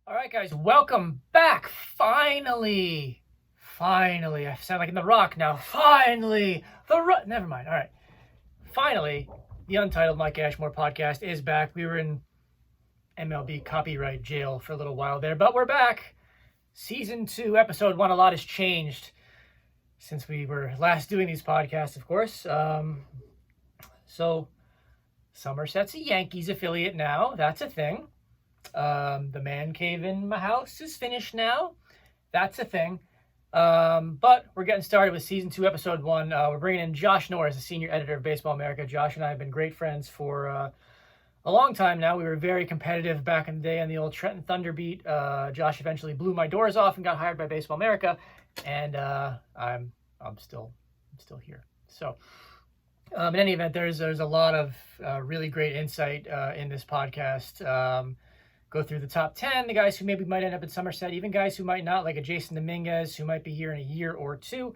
All right, guys, welcome back. Finally, I sound like in The Rock now. Finally, never mind. All right, finally, the Untitled Mike Ashmore podcast is back. We were in MLB copyright jail for a little while there, but we're back. Season 2, Episode 1. A lot has changed since we were last doing these podcasts, of course. So, Somerset's a Yankees affiliate now. That's a thing. The man cave in my house is finished now. That's a thing. But we're getting started with Season 2, Episode 1. We're bringing in Josh Norris, the senior editor of Baseball America. Josh and I have been great friends for a long time now. We were very competitive back in the day on the old Trenton Thunder beat. Josh eventually blew my doors off and got hired by Baseball America, and I'm still here. So, in any event, there's a lot of really great insight in this podcast. Go through the top 10, the guys who maybe might end up in Somerset, even guys who might not, like a Jason Dominguez, who might be here in a year or two.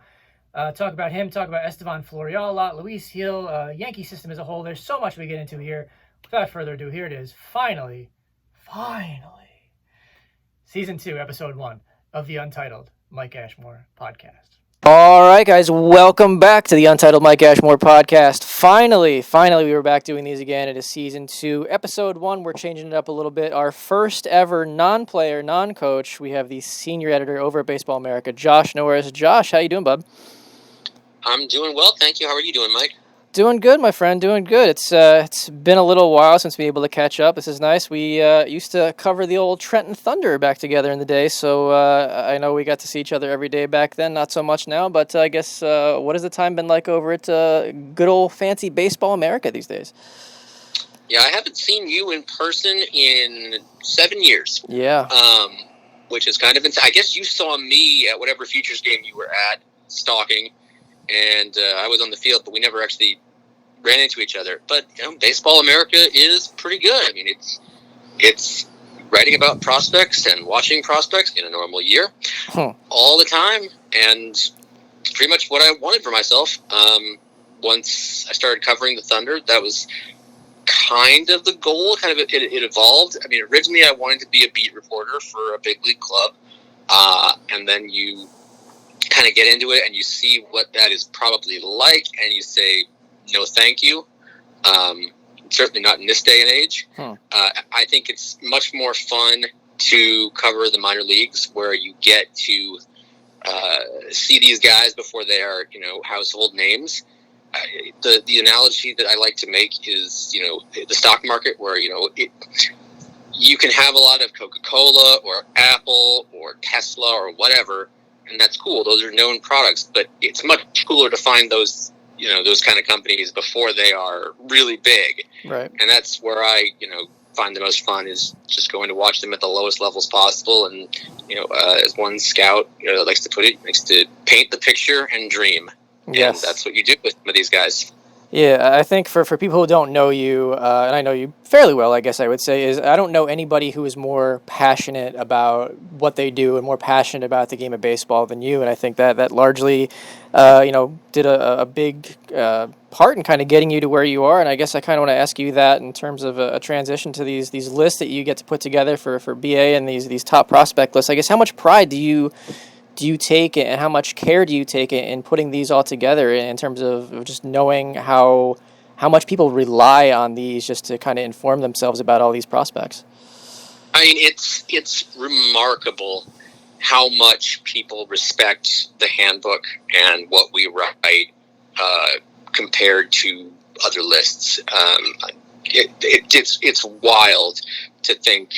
Talk about him, talk about Estevan Florial a lot, Luis Hill, Yankee system as a whole. There's so much we get into here. Without further ado, here it is. Finally, Season 2, Episode 1 of the Untitled Mike Ashmore podcast. All right, guys, welcome back to the Untitled Mike Ashmore podcast. Finally, we were back doing these again. It is Season 2, Episode 1. We're changing it up a little bit. Our first ever non-player, non-coach. We have the senior editor over at Baseball America, Josh Norris. Josh, how you doing, bud? I'm doing well, thank you. How are you doing, Mike? Doing good, my friend, doing good. It's been a little while since we were able to catch up. This is nice. We used to cover the old Trenton Thunder back together in the day, so I know we got to see each other every day back then, not so much now, but I guess what has the time been like over at good old fancy Baseball America these days? Yeah, I haven't seen you in person in 7 years. Yeah. Which is kind of insane. I guess you saw me at whatever Futures game you were at, stalking, and I was on the field, but we never actually ran into each other. But Baseball America is pretty good. I mean, it's writing about prospects and watching prospects in a normal year all the time, and pretty much what I wanted for myself. Once I started covering the Thunder, that was kind of the goal. Kind of it evolved. I mean, originally I wanted to be a beat reporter for a big league club, and then you kind of get into it and you see what that is probably like, and you say no thank you. Certainly not in this day and age. I think it's much more fun to cover the minor leagues, where you get to see these guys before they are household names. The analogy that I like to make is the stock market, where you can have a lot of Coca-Cola or Apple or Tesla or whatever, and that's cool. Those are known products, but it's much cooler to find those kind of companies before they are really big. Right. And that's where I, find the most fun, is just going to watch them at the lowest levels possible. And, as one scout, likes to put it, likes to paint the picture and dream. Yes. And that's what you do with some of these guys. Yeah, I think for people who don't know you, and I know you fairly well, I guess I would say, is I don't know anybody who is more passionate about what they do and more passionate about the game of baseball than you. And I think that largely, did a big part in kind of getting you to where you are. And I guess I kind of want to ask you that in terms of a transition to these lists that you get to put together for BA and these top prospect lists. I guess how much pride do you take it, and how much care do you take it in putting these all together in terms of just knowing how much people rely on these just to kind of inform themselves about all these prospects? I mean, it's remarkable how much people respect the handbook and what we write compared to other lists. It's wild to think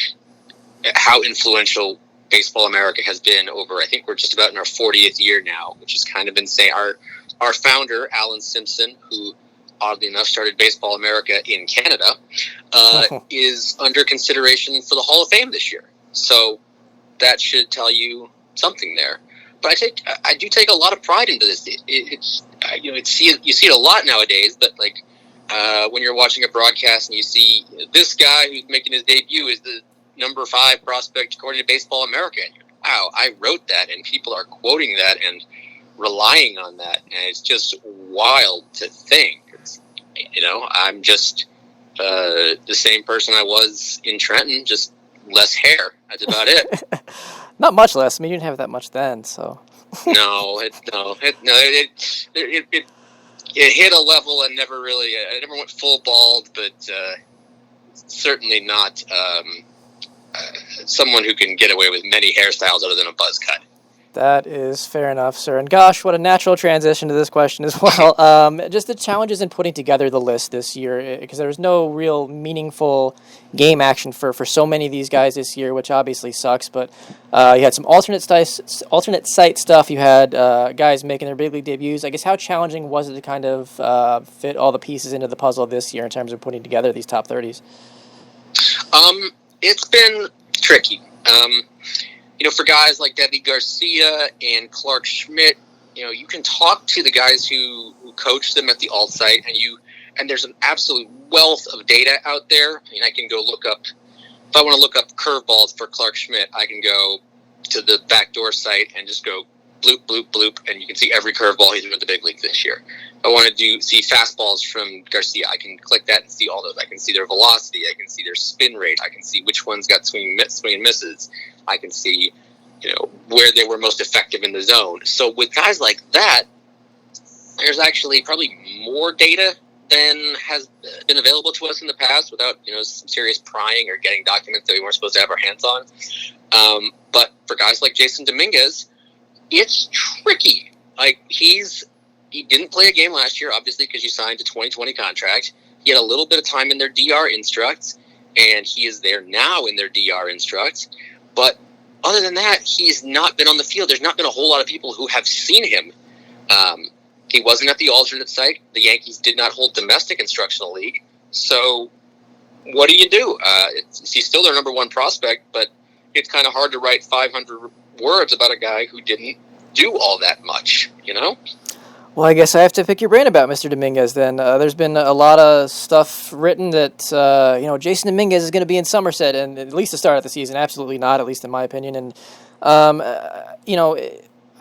how influential Baseball America has been over, I think we're just about in our 40th year now, which is kind of insane. Our founder, Alan Simpson, who oddly enough started Baseball America in Canada, is under consideration for the Hall of Fame this year. So that should tell you something there. But I do take a lot of pride into this. You see it a lot nowadays, but like when you're watching a broadcast and you see this guy who's making his debut is the number 5 prospect according to Baseball America. Wow, I wrote that, and people are quoting that and relying on that, and it's just wild to think. I'm just the same person I was in Trenton, just less hair. That's about it. Not much less. I mean, you didn't have that much then, so. It hit a level and never really. I never went full bald, but certainly not someone who can get away with many hairstyles other than a buzz cut. That is fair enough, sir. And gosh, what a natural transition to this question as well. Just the challenges in putting together the list this year, because there was no real meaningful game action for so many of these guys this year, which obviously sucks. But you had some alternate site stuff. You had guys making their big league debuts. I guess how challenging was it to kind of fit all the pieces into the puzzle this year in terms of putting together these top 30s? It's been tricky. For guys like Debbie Garcia and Clark Schmidt, you can talk to the guys who coach them at the alt site, and there's an absolute wealth of data out there. I mean, I can go look up, if I want to look up curveballs for Clark Schmidt, I can go to the backdoor site and just go bloop, bloop, bloop, and you can see every curveball he's in the big league this year. If I want to see fastballs from Garcia, I can click that and see all those. I can see their velocity. I can see their spin rate. I can see which ones got swing and misses. I can see, where they were most effective in the zone. So with guys like that, there's actually probably more data than has been available to us in the past without, some serious prying or getting documents that we weren't supposed to have our hands on. But for guys like Jason Dominguez, it's tricky. Like, he didn't play a game last year, obviously, because you signed a 2020 contract. He had a little bit of time in their DR instructs, and he is there now in their DR instructs. But other than that, he's not been on the field. There's not been a whole lot of people who have seen him. He wasn't at the alternate site. The Yankees did not hold domestic instructional league. So what do you do? He's still their number one prospect, but it's kind of hard to write 500 words about a guy who didn't do all that much, Well, I guess I have to pick your brain about Mr. Dominguez then. There's been a lot of stuff written that, Jason Dominguez is going to be in Somerset, and at least the start of the season. Absolutely not, at least in my opinion. And,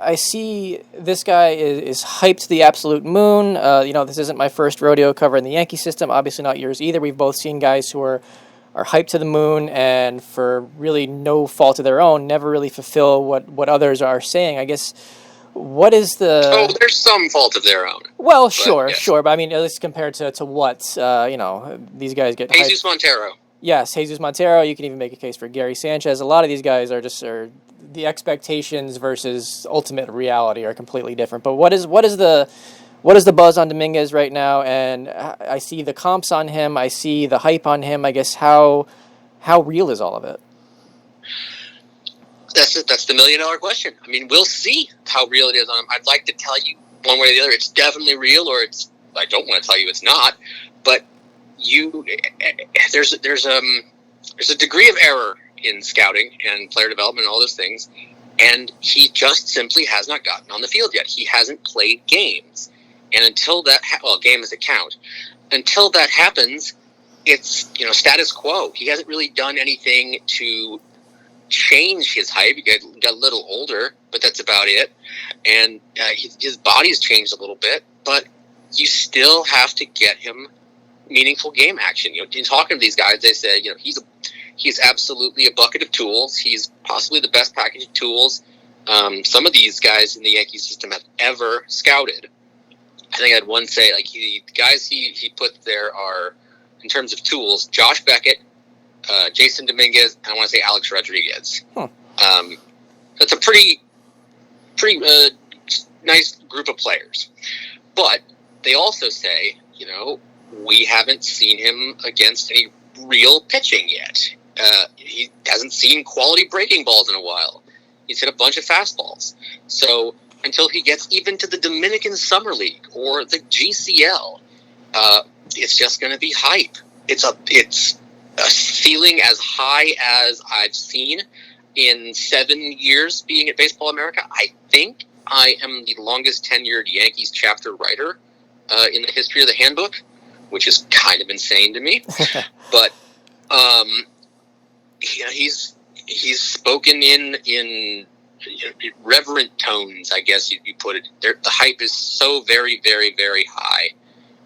I see this guy is hyped to the absolute moon. This isn't my first rodeo covering the Yankee system. Obviously not yours either. We've both seen guys who are hyped to the moon and for really no fault of their own, never really fulfill what others are saying. I guess... What is the... Oh, there's some fault of their own. Well, sure. But I mean, at least compared to what, these guys get... Jesus Montero. Yes, Jesus Montero. You can even make a case for Gary Sanchez. A lot of these guys are the expectations versus ultimate reality are completely different. But what is the buzz on Dominguez right now? And I see the comps on him. I see the hype on him. I guess how real is all of it? That's the $1 million question. I mean, we'll see how real it is on him. I'd like to tell you one way or the other it's definitely real, or I don't want to tell you it's not. But there's a degree of error in scouting and player development and all those things, and he just simply has not gotten on the field yet. He hasn't played games, and until that games that count. Until that happens, it's status quo. He hasn't really done anything to change his height. He got a little older, but that's about it. And his body's changed a little bit, but you still have to get him meaningful game action. In talking to these guys, they say, he's absolutely a bucket of tools. He's possibly the best package of tools some of these guys in the Yankee system have ever scouted. I think I had one say, guys he put there are, in terms of tools, Josh Beckett, Jason Dominguez, and I want to say Alex Rodriguez. That's a pretty nice group of players. But they also say, we haven't seen him against any real pitching yet. He hasn't seen quality breaking balls in a while. He's hit a bunch of fastballs. So until he gets even to the Dominican Summer League or the GCL, it's just going to be hype. It's a ceiling as high as I've seen in 7 years being at Baseball America. I think I am the longest tenured Yankees chapter writer in the history of the handbook, which is kind of insane to me. But he's spoken in reverent tones, I guess you put it. The hype is so very, very, very high.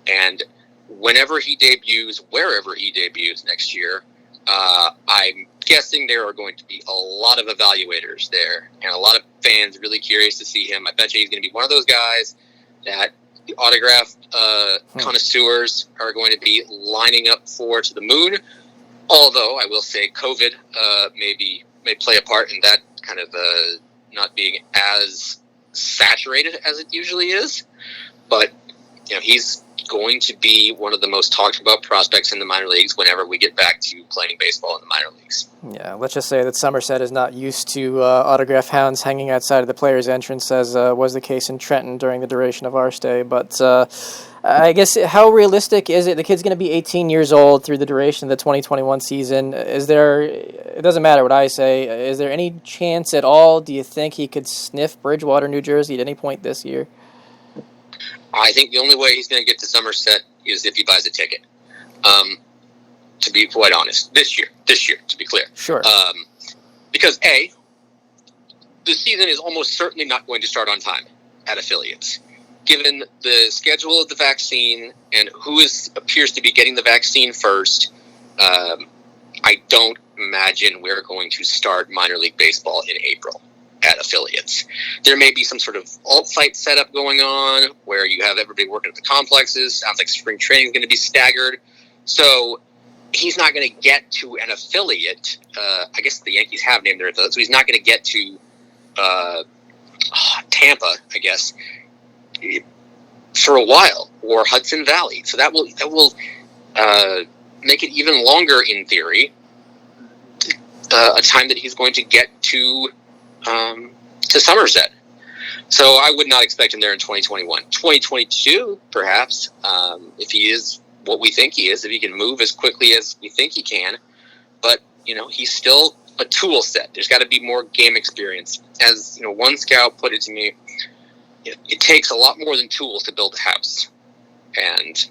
And whenever he debuts, wherever he debuts next year, I'm guessing there are going to be a lot of evaluators there and a lot of fans really curious to see him. I bet you he's going to be one of those guys that the autograph connoisseurs are going to be lining up for to the moon. Although I will say COVID may play a part in that kind of not being as saturated as it usually is. But he's going to be one of the most talked about prospects in the minor leagues whenever we get back to playing baseball in the minor leagues. Yeah, let's just say that Somerset is not used to autograph hounds hanging outside of the players' entrance, as was the case in Trenton during the duration of our stay. But I guess, how realistic is it? The kid's going to be 18 years old through the duration of the 2021 season. It doesn't matter what I say, is there any chance at all, do you think he could sniff Bridgewater, New Jersey at any point this year? I think the only way he's going to get to Somerset is if he buys a ticket. To be quite honest, this year, to be clear. Sure. Because the season is almost certainly not going to start on time at affiliates. Given the schedule of the vaccine and who appears to be getting the vaccine first, I don't imagine we're going to start minor league baseball in April at affiliates. There may be some sort of alt-site setup going on where you have everybody working at the complexes. Sounds like spring training is going to be staggered. So he's not going to get to an affiliate. I guess the Yankees have named their affiliate, so he's not going to get to Tampa, I guess, for a while, or Hudson Valley. So that will make it even longer in theory, a time that he's going to get to Somerset. So I would not expect him there in 2021. 2022, perhaps, if he is what we think he is, if he can move as quickly as we think he can. But, he's still a tool set. There's got to be more game experience. As, one scout put it to me, it takes a lot more than tools to build a house. And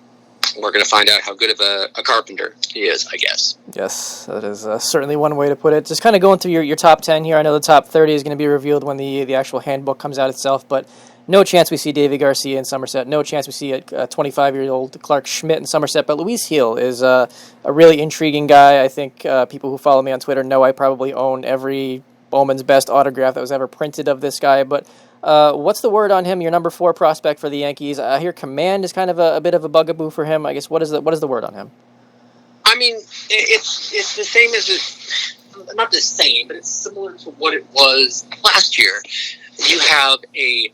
we're going to find out how good of a carpenter he is, I guess. Yes, that is certainly one way to put it. Just kind of going through your top 10 here. I know the top 30 is going to be revealed when the actual handbook comes out itself, but no chance we see David Garcia in Somerset. No chance we see a 25-year-old Clark Schmidt in Somerset. But Luis Gil is a really intriguing guy. I think people who follow me on Twitter know I probably own every Bowman's Best autograph that was ever printed of this guy. But what's the word on him? Your number 4 prospect for the Yankees. I hear command is kind of a bit of a bugaboo for him. I guess what is the word on him? I mean, it's the same as not the same, but it's similar to what it was last year. You have a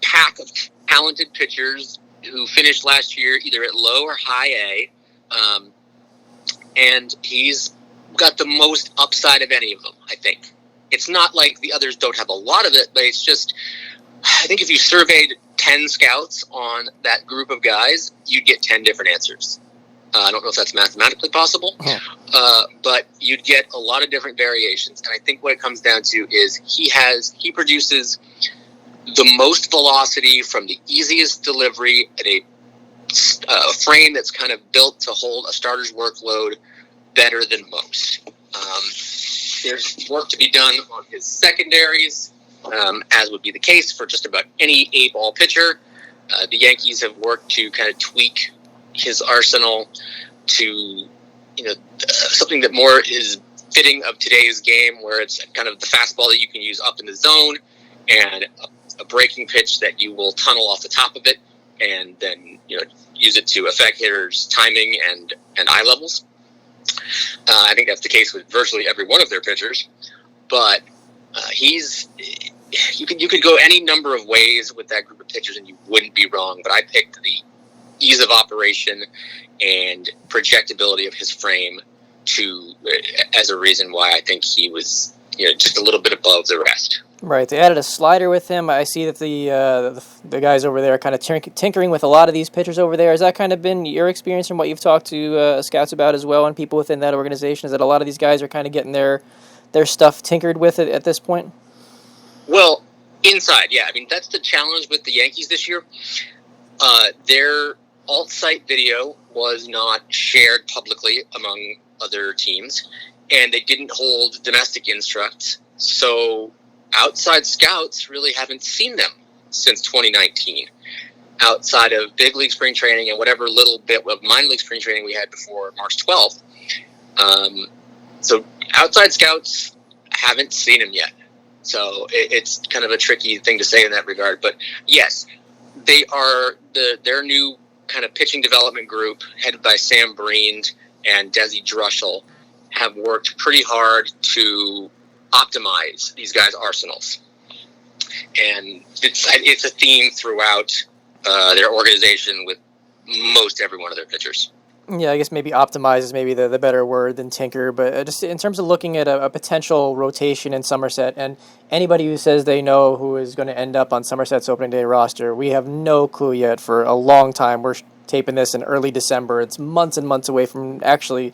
pack of talented pitchers who finished last year either at low or high A, and he's got the most upside of any of them, I think. It's not like the others don't have a lot of it, but it's just, I think if you surveyed 10 scouts on that group of guys, you'd get 10 different answers. I don't know if that's mathematically possible, but you'd get a lot of different variations. And I think what it comes down to is he produces the most velocity from the easiest delivery at a frame that's kind of built to hold a starter's workload better than most. There's work to be done on his secondaries, as would be the case for just about any A-ball pitcher. The Yankees have worked to kind of tweak his arsenal to, something that more is fitting of today's game, where it's kind of the fastball that you can use up in the zone and a breaking pitch that you will tunnel off the top of it and then, use it to affect hitters' timing and eye levels. I think that's the case with virtually every one of their pitchers, but you could go any number of ways with that group of pitchers and you wouldn't be wrong, but I picked the ease of operation and projectability of his frame as a reason why I think he was just a little bit above the rest. Right, they added a slider with him. I see that the guys over there are kind of tinkering with a lot of these pitchers over there. Has that kind of been your experience from what you've talked to scouts about as well and people within that organization? Is that a lot of these guys are kind of getting their stuff tinkered with it at this point? Well, inside, yeah. I mean, that's the challenge with the Yankees this year. Their alt-site video was not shared publicly among other teams, and they didn't hold domestic instructs. So outside scouts really haven't seen them since 2019, outside of big league spring training and whatever little bit of minor league spring training we had before March 12th. So outside scouts haven't seen him yet. So it's kind of a tricky thing to say in that regard. But yes, they are their new kind of pitching development group, headed by Sam Breen and Desi Drushel, have worked pretty hard to optimize these guys' arsenals. And it's a theme throughout their organization with most every one of their pitchers. Yeah, I guess maybe optimize is maybe the better word than tinker, but just in terms of looking at a potential rotation in Somerset, and anybody who says they know who is going to end up on Somerset's opening day roster, we have no clue yet for a long time. We're taping this in early December. It's months and months away from actually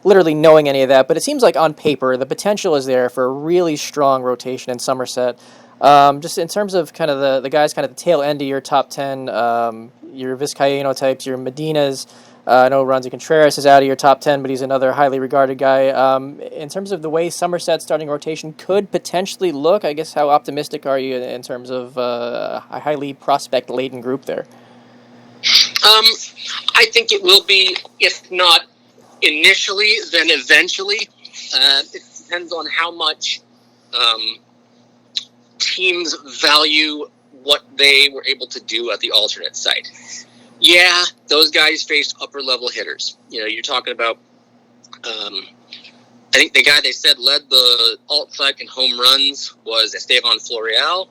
literally knowing any of that, but it seems like on paper the potential is there for a really strong rotation in Somerset. Just in terms of kind of the guys kind of the tail end of your top 10, your Vizcaíno types, your Medinas. I know Ronzi Contreras is out of your top 10, but he's another highly regarded guy. In terms of the way Somerset's starting rotation could potentially look, I guess how optimistic are you in terms of a highly prospect-laden group there? I think it will be, if not initially, then eventually. It depends on how much teams value what they were able to do at the alternate site. Yeah, those guys faced upper-level hitters. You know, you're talking about, I think the guy they said led the alt site in home runs was Esteban Florial,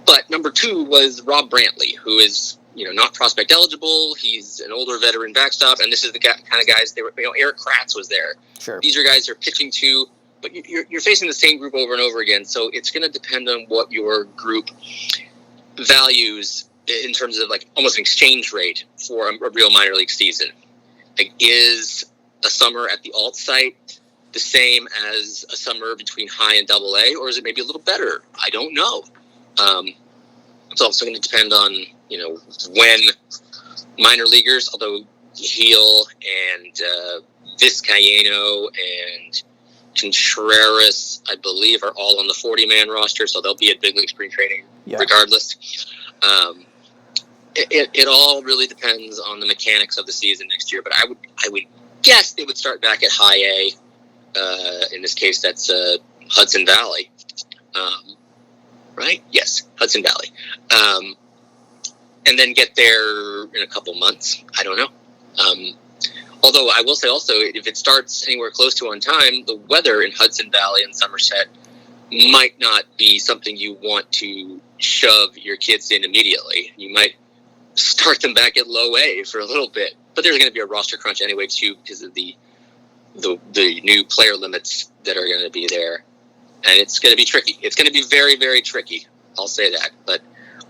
but number 2 was Rob Brantley, who is, not prospect eligible. He's an older veteran backstop, and this is the kind of guys they were. Eric Kratz was there. Sure. These are guys they're pitching to, but you're facing the same group over and over again. So it's going to depend on what your group values in terms of like almost an exchange rate for a real minor league season. Like, is a summer at the alt site the same as a summer between high and double A, or is it maybe a little better? I don't know. It's also going to depend on, when minor leaguers, although Heel and Vizcaíno and Contreras, I believe, are all on the 40-man roster, so they'll be at big league spring training regardless. It all really depends on the mechanics of the season next year, but I would guess they would start back at high A. In this case, that's Hudson Valley. Right? Yes, Hudson Valley. And then get there in a couple months. I don't know. Although I will say also, if it starts anywhere close to on time, the weather in Hudson Valley and Somerset might not be something you want to shove your kids in immediately. You might start them back at low A for a little bit, but there's going to be a roster crunch anyway too because of the new player limits that are going to be there, and it's going to be tricky. It's going to be very, very tricky. I'll say that, but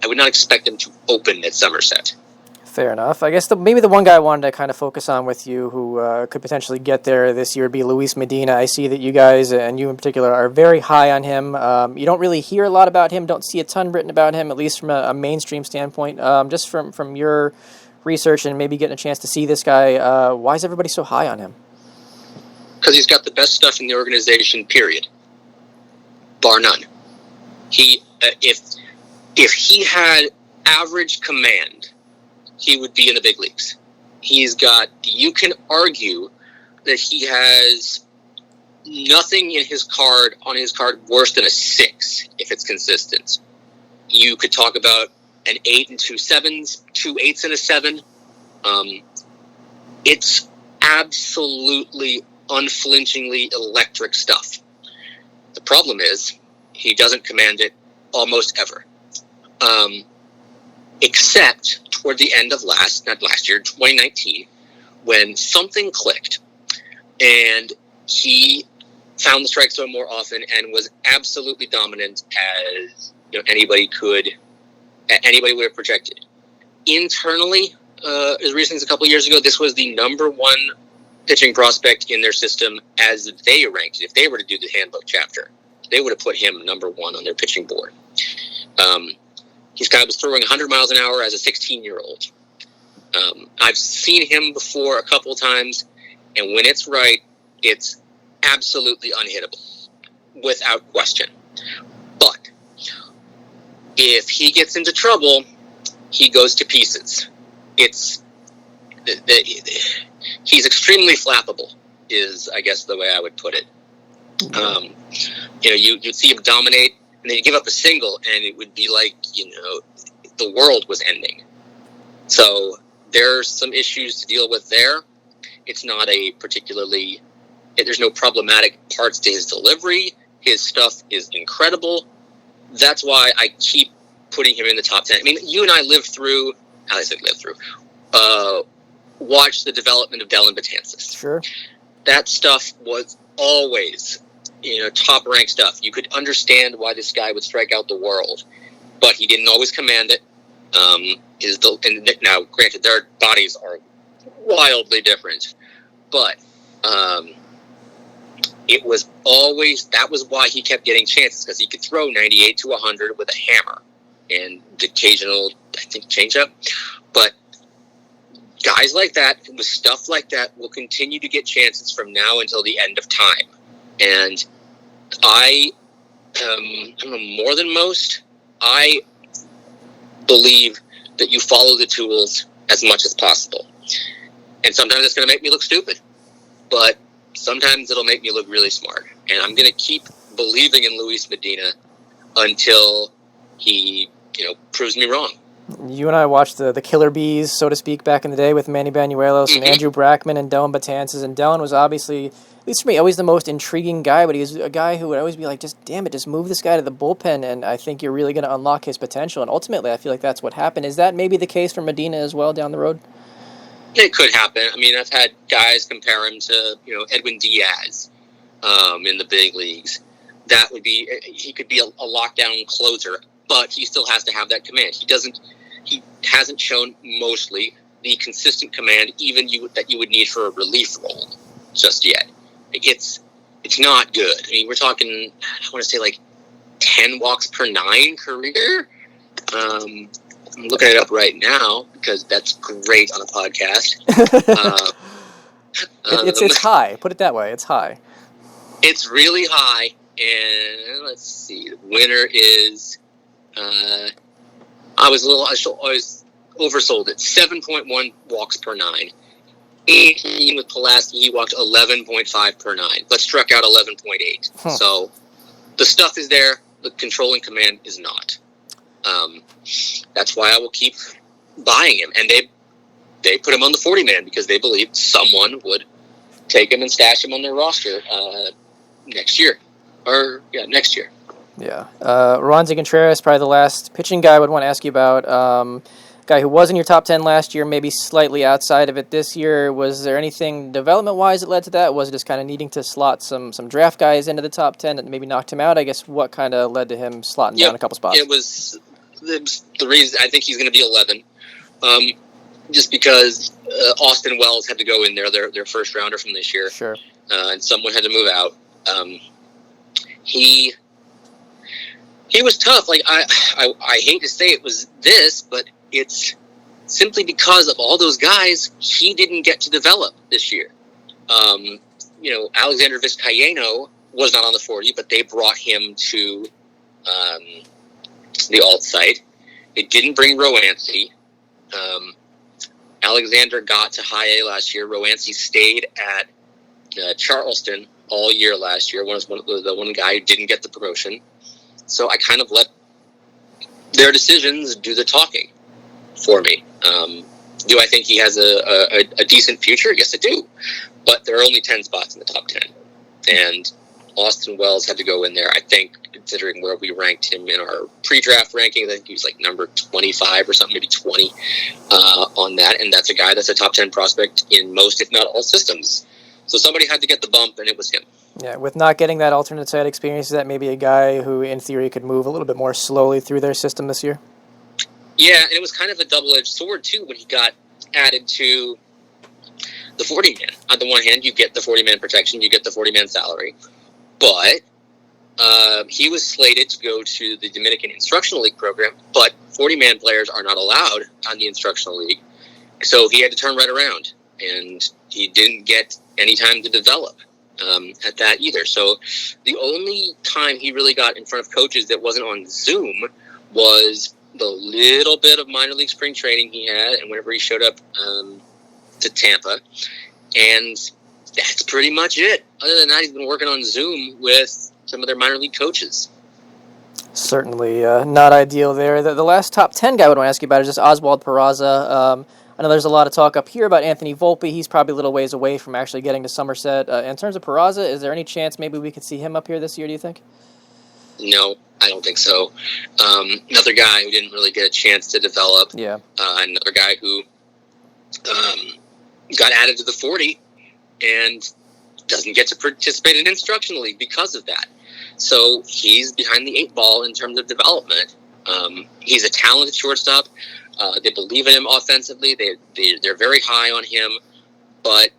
I would not expect them to open at Somerset. Fair enough. I guess maybe the one guy I wanted to kind of focus on with you who could potentially get there this year would be Luis Medina. I see that you guys, and you in particular, are very high on him. You don't really hear a lot about him, don't see a ton written about him, at least from a mainstream standpoint. Just from your research and maybe getting a chance to see this guy, why is everybody so high on him? Because he's got the best stuff in the organization, period. Bar none. If he had average command, he would be in the big leagues. You can argue that he has nothing on his card worse than a 6 if it's consistent. You could talk about an 8 and 2 7s, 2 8s and a 7. It's absolutely unflinchingly electric stuff. The problem is he doesn't command it almost ever. Except toward the end of 2019, when something clicked and he found the strike zone more often and was absolutely dominant as anybody would have projected. Internally, as recently as a couple of years ago, this was the number 1 pitching prospect in their system as they ranked it. If they were to do the handbook chapter, they would have put him number 1 on their pitching board. He's was throwing 100 miles an hour as a 16-year-old. I've seen him before a couple of times, and when it's right, it's absolutely unhittable, without question. But if he gets into trouble, he goes to pieces. He's extremely flappable. is, I guess, the way I would put it. You'd see him dominate, and then he'd give up a single, and it would be like, the world was ending. So there's some issues to deal with there. It's not there's no problematic parts to his delivery. His stuff is incredible. That's why I keep putting him in the top 10. I mean, you and I watched the development of Dellin Betances. Sure. That stuff was always, top ranked stuff. You could understand why this guy would strike out the world, but he didn't always command it. Now, granted, their bodies are wildly different, but that was why he kept getting chances, because he could throw 98 to 100 with a hammer and the occasional, I think, changeup. But guys like that, with stuff like that, will continue to get chances from now until the end of time. And I don't know, more than most, I believe that you follow the tools as much as possible. And sometimes it's going to make me look stupid, but sometimes it'll make me look really smart. And I'm going to keep believing in Luis Medina until he, proves me wrong. You and I watched the Killer Bees, so to speak, back in the day with Manny Banuelos and Andrew Brackman and Dellin Betances. And Dellin was obviously, at least for me, always the most intriguing guy, but he was a guy who would always be like, just move this guy to the bullpen, and I think you're really going to unlock his potential. And ultimately, I feel like that's what happened. Is that maybe the case for Medina as well down the road? It could happen. I mean, I've had guys compare him to, Edwin Diaz in the big leagues. He could be a lockdown closer, but he still has to have that command. He hasn't shown mostly the consistent command that you would need for a relief role just yet. It's not good. I mean, we're talking, I want to say like 10 walks per 9 career. I'm looking it up right now because that's great on a podcast. It's high. Put it that way. It's high. It's really high. And let's see. The winner is... I was oversold it. 7.1 walks per 9. 18 with Pulaski, he walked 11.5 per 9, but struck out 11.8. So the stuff is there. The controlling command is not. That's why I will keep buying him. And they put him on the 40-man because they believed someone would take him and stash him on their roster next year. Next year. Yeah. Ronzi Contreras, probably the last pitching guy I would want to ask you about. Guy who was in your top 10 last year, maybe slightly outside of it this year. Was there anything development-wise that led to that? Was it just kind of needing to slot some draft guys into the top 10 that maybe knocked him out? I guess what kind of led to him slotting down a couple spots? It was the reason. I think he's going to be 11. Just because Austin Wells had to go in there, their first rounder from this year. Sure. And someone had to move out. He was tough. Like I hate to say it was this, but it's simply because of all those guys he didn't get to develop this year. Alexander Vizcaino was not on the 40, but they brought him to the alt site. It didn't bring Rowancy. Alexander got to high A last year. Rowancy stayed at Charleston all year last year. The one guy who didn't get the promotion. So I kind of let their decisions do the talking for me. Do I think he has a decent future? Yes, I do. But there are only 10 spots in the top 10. And Austin Wells had to go in there, I think, considering where we ranked him in our pre-draft ranking. I think he was like number 25 or something, maybe 20 on that. And that's a guy that's a top 10 prospect in most, if not all, systems. So somebody had to get the bump, and it was him. Yeah, with not getting that alternate site experience, is that maybe a guy who, in theory, could move a little bit more slowly through their system this year? Yeah, and it was kind of a double-edged sword, too, when he got added to the 40-man. On the one hand, you get the 40-man protection, you get the 40-man salary, but he was slated to go to the Dominican Instructional League program, but 40-man players are not allowed on the Instructional League, so he had to turn right around, and he didn't get any time to develop at that either. So the only time he really got in front of coaches that wasn't on Zoom was the little bit of minor league spring training he had, and whenever he showed up to Tampa. And that's pretty much it. Other than that, he's been working on Zoom with some of their minor league coaches. Certainly not ideal there. The last top 10 guy I would want to ask you about is just Oswald Peraza. I know there's a lot of talk up here about Anthony Volpe. He's probably a little ways away from actually getting to Somerset. In terms of Peraza, is there any chance maybe we could see him up here this year, do you think? No, I don't think so. Another guy who didn't really get a chance to develop. Yeah. Another guy who got added to the 40 and doesn't get to participate in Instructional League because of that. So he's behind the 8 ball in terms of development. He's a talented shortstop. They believe in him offensively. They're very high on him, but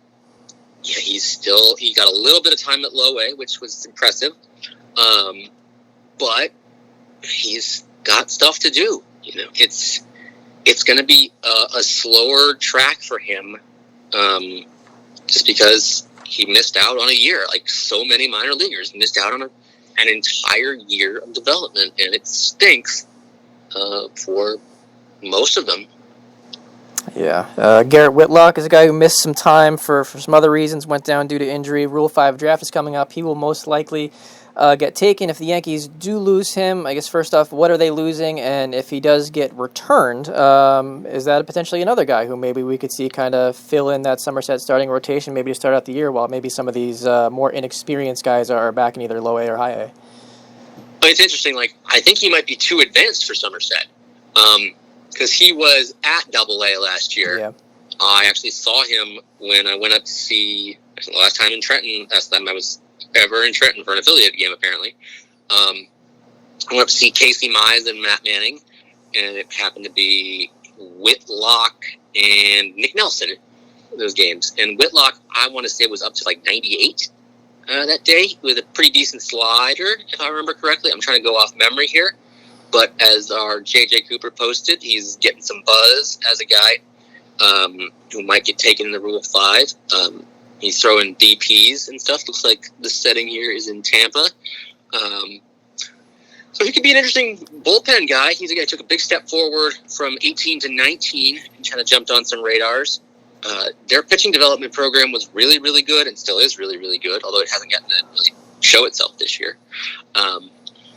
yeah, he got a little bit of time at low A, which was impressive. But he's got stuff to do. It's going to be a slower track for him, just because he missed out on a year, like so many minor leaguers missed out on an entire year of development, and it stinks for most of them. Yeah. Garrett Whitlock is a guy who missed some time for some other reasons, went down due to injury. Rule 5 draft is coming up. He will most likely get taken if the Yankees do lose him. I guess first off, what are they losing? And if he does get returned, is that potentially another guy who maybe we could see kind of fill in that Somerset starting rotation, maybe to start out the year while maybe some of these more inexperienced guys are back in either low A or high A? It's interesting. I think he might be too advanced for Somerset. Because he was at Double A last year. Yeah. I actually saw him when I went up to see, the last time I was ever in Trenton for an affiliate game, apparently. I went up to see Casey Mize and Matt Manning, and it happened to be Whitlock and Nick Nelson in those games. And Whitlock, I want to say, was up to 98 that day with a pretty decent slider, if I remember correctly. I'm trying to go off memory here. But as our J.J. Cooper posted, he's getting some buzz as a guy who might get taken in the Rule 5. He's throwing DPs and stuff. Looks like the setting here is in Tampa. So he could be an interesting bullpen guy. He's a guy who took a big step forward from 18 to 19 and kind of jumped on some radars. Their pitching development program was really, really good and still is really, really good, although it hasn't gotten to really show itself this year.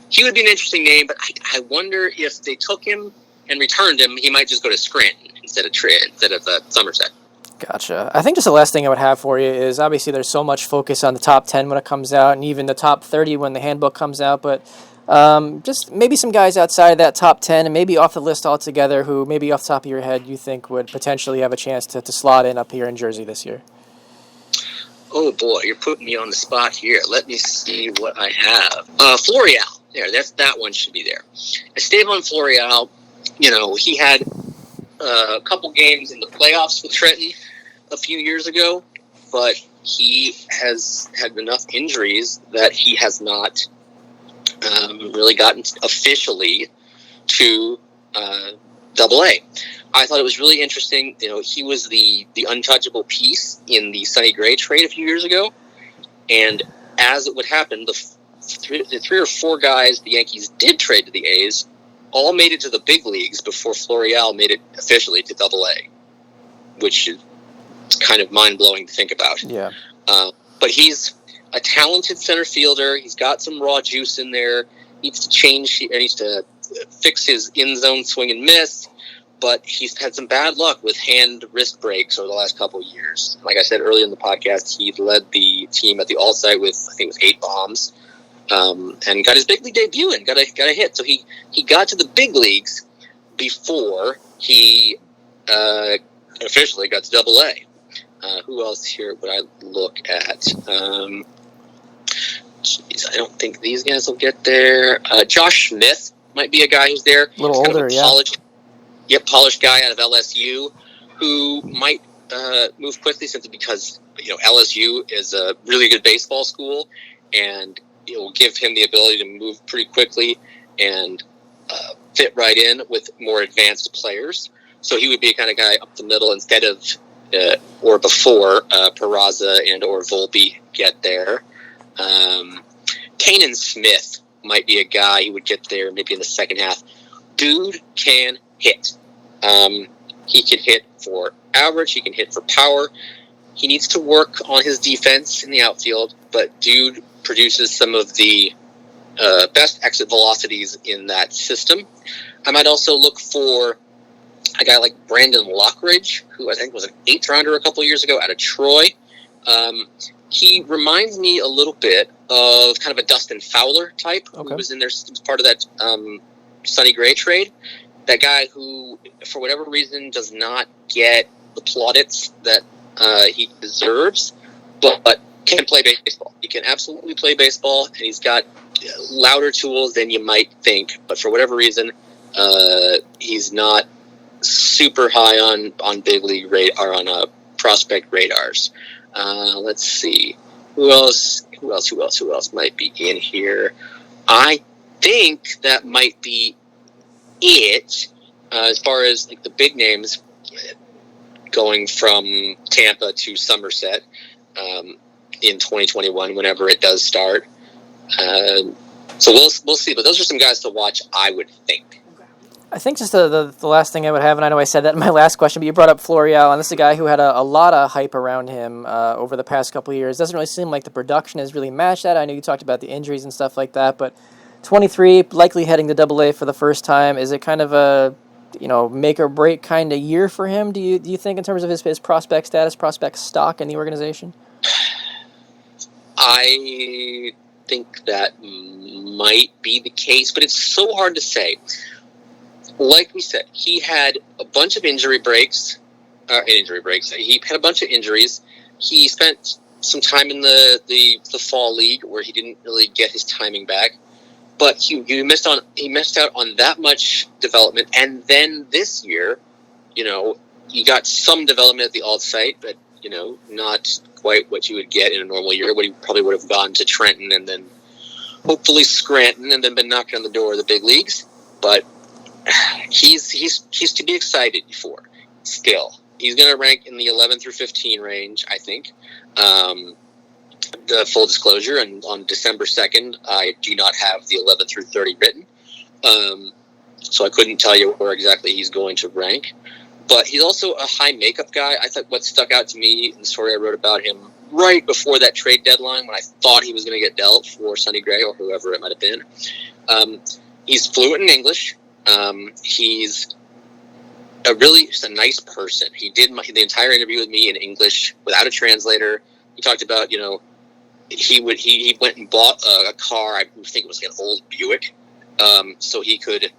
He would be an interesting name, but I wonder if they took him and returned him, he might just go to Scranton instead of Somerset. Gotcha. I think just the last thing I would have for you is obviously there's so much focus on the top 10 when it comes out and even the top 30 when the handbook comes out, but just maybe some guys outside of that top 10 and maybe off the list altogether who maybe off the top of your head you think would potentially have a chance to slot in up here in Jersey this year. Oh boy, you're putting me on the spot here. Let me see what I have. Florial. There, that one should be there. Esteban Florial, he had a couple games in the playoffs with Trenton a few years ago, but he has had enough injuries that he has not really gotten officially to Double A. I thought it was really interesting. He was the untouchable piece in the Sonny Gray trade a few years ago, and as it would happen, the three or four guys the Yankees did trade to the A's all made it to the big leagues before Florial made it officially to Double A, which is kind of mind-blowing to think about. Yeah. But he's a talented center fielder. He's got some raw juice in there. Needs to fix his in-zone swing and miss, but he's had some bad luck with hand-wrist breaks over the last couple of years. Like I said earlier in the podcast, he led the team at the All-Site with, I think it was 8 bombs. And got his big league debut and got a hit. So he got to the big leagues before he officially got to Double A. Who else here would I look at? I don't think these guys will get there. Josh Smith might be a guy who's there. A little older, polished guy out of LSU who might move quickly simply because LSU is a really good baseball school and it will give him the ability to move pretty quickly and fit right in with more advanced players. So he would be a kind of guy up the middle instead of or before Peraza and or Volpe get there. Kanan Smith might be a guy who would get there maybe in the second half. Dude can hit. He can hit for average. He can hit for power. He needs to work on his defense in the outfield, but dude produces some of the best exit velocities in that system. I might also look for a guy like Brandon Lockridge, who I think was an 8th rounder a couple of years ago out of Troy. He reminds me a little bit of kind of a Dustin Fowler type, who was in there, was part of that Sonny Gray trade. That guy who, for whatever reason, does not get the plaudits that he deserves, but can play baseball. He can absolutely play baseball, and he's got louder tools than you might think. But for whatever reason, he's not super high on big league or on prospect radars. Let's see. Who else might be in here? I think that might be it. As far as like the big names going from Tampa to Somerset in 2021, whenever it does start. So we'll see. But those are some guys to watch, I would think. I think just the last thing I would have, and I know I said that in my last question, but you brought up Florial, and this is a guy who had a lot of hype around him over the past couple of years. Doesn't really seem like the production has really matched that. I know you talked about the injuries and stuff like that, but 23, likely heading to Double-A for the first time. Is it kind of a make or break kind of year for him? Do you think in terms of his prospect status, prospect stock in the organization? I think that might be the case, but it's so hard to say. Like we said, he had a bunch of injury breaks. He had a bunch of injuries. He spent some time in the fall league where he didn't really get his timing back. But he missed out on that much development. And then this year, you got some development at the alt site, but not quite what you would get in a normal year. What he probably would have gone to Trenton and then hopefully Scranton and then been knocking on the door of the big leagues. But he's to be excited for. Still, he's going to rank in the 11 through 15 range, I think. The full disclosure, and on December 2nd, I do not have the 11 through 30 written, so I couldn't tell you where exactly he's going to rank. But he's also a high makeup guy. I thought what stuck out to me in the story I wrote about him right before that trade deadline, when I thought he was going to get dealt for Sonny Gray or whoever it might have been. He's fluent in English. He's just a nice person. He did the entire interview with me in English without a translator. He talked about, he went and bought a car. I think it was like an old Buick, so he could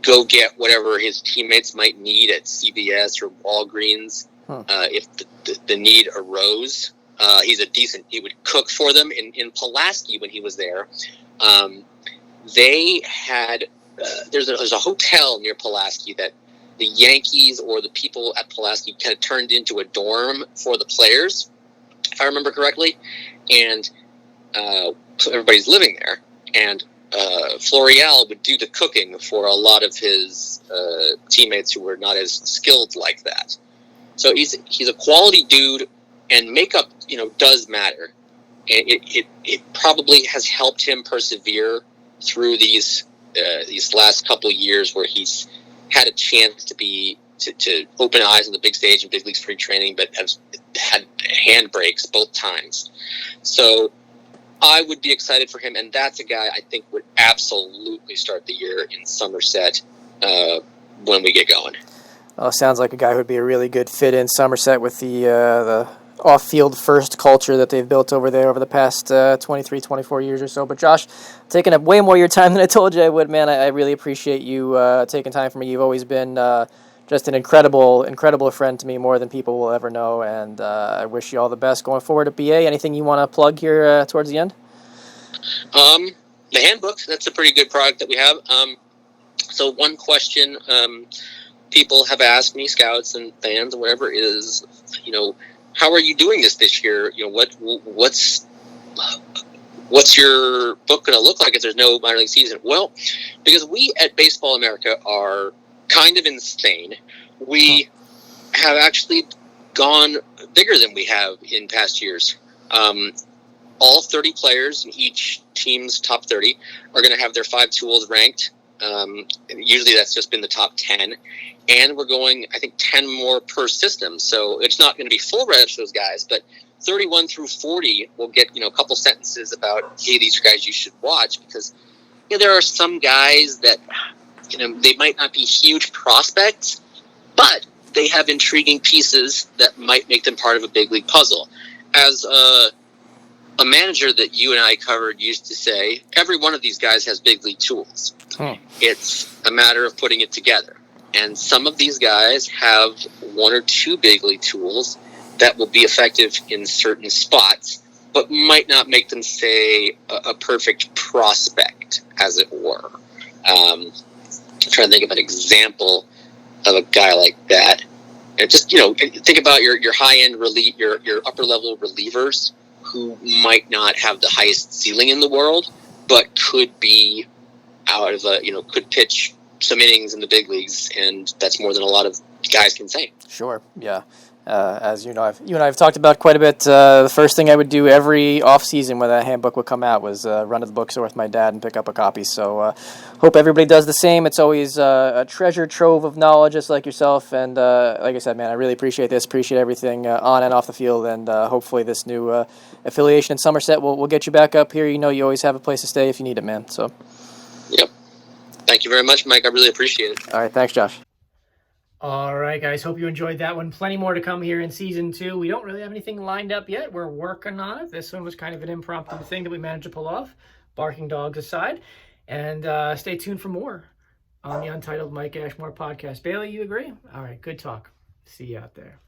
go get whatever his teammates might need at CVS or Walgreens if the need arose. He would cook for them in Pulaski when he was there. They had there's a hotel near Pulaski that the Yankees or the people at Pulaski kind of turned into a dorm for the players, if I remember correctly. And so everybody's living there. And Florial would do the cooking for a lot of his teammates who were not as skilled like that. So he's a quality dude, and makeup, does matter. And it probably has helped him persevere through these last couple of years where he's had a chance to open eyes on the big stage in big league spring training, but has had handbrakes both times. So I would be excited for him, and that's a guy I think would absolutely start the year in Somerset when we get going. Well, sounds like a guy who would be a really good fit in Somerset with the off-field first culture that they've built over there over the past 23, 24 years or so. But Josh, taking up way more of your time than I told you I would, man. I really appreciate you taking time for me. You've always been just an incredible friend to me, more than people will ever know, and I wish you all the best going forward at BA. Anything you want to plug here towards the end? The handbook, that's a pretty good product that we have. So one question people have asked me, scouts and fans or whatever, is, how are you doing this year? What's your book going to look like if there's no minor league season? Well, because we at Baseball America are kind of insane. We have actually gone bigger than we have in past years. All 30 players in each team's top 30 are going to have their 5 tools ranked Usually that's just been the top 10. And we're going, I think, 10 more per system. So it's not going to be full reps for those guys, but 31 through 40 will get, a couple sentences about, hey, these are guys you should watch, because there are some guys that, they might not be huge prospects, but they have intriguing pieces that might make them part of a big league puzzle. As a manager that you and I covered used to say, every one of these guys has big league tools. It's a matter of putting it together. And some of these guys have one or two big league tools that will be effective in certain spots, but might not make them, say, a perfect prospect, as it were. I'm trying to think of an example of a guy like that. And just, think about your high-end your upper-level relievers who might not have the highest ceiling in the world, but could be out of could pitch some innings in the big leagues, and that's more than a lot of guys can say. Sure, yeah. As you and I have talked about quite a bit, the first thing I would do every off season when that handbook would come out was run to the bookstore with my dad and pick up a copy. So hope everybody does the same. It's always a treasure trove of knowledge, just like yourself. And like I said, man, I really appreciate this. Appreciate everything on and off the field. And hopefully this new affiliation in Somerset will get you back up here. You always have a place to stay if you need it, man. So. Yep. Thank you very much, Mike. I really appreciate it. All right. Thanks, Josh. All right, guys. Hope you enjoyed that one. Plenty more to come here in season 2. We don't really have anything lined up yet. We're working on it. This one was kind of an impromptu thing that we managed to pull off, barking dogs aside. And stay tuned for more on the Untitled Mike Ashmore podcast. Bailey, you agree? All right, good talk. See you out there.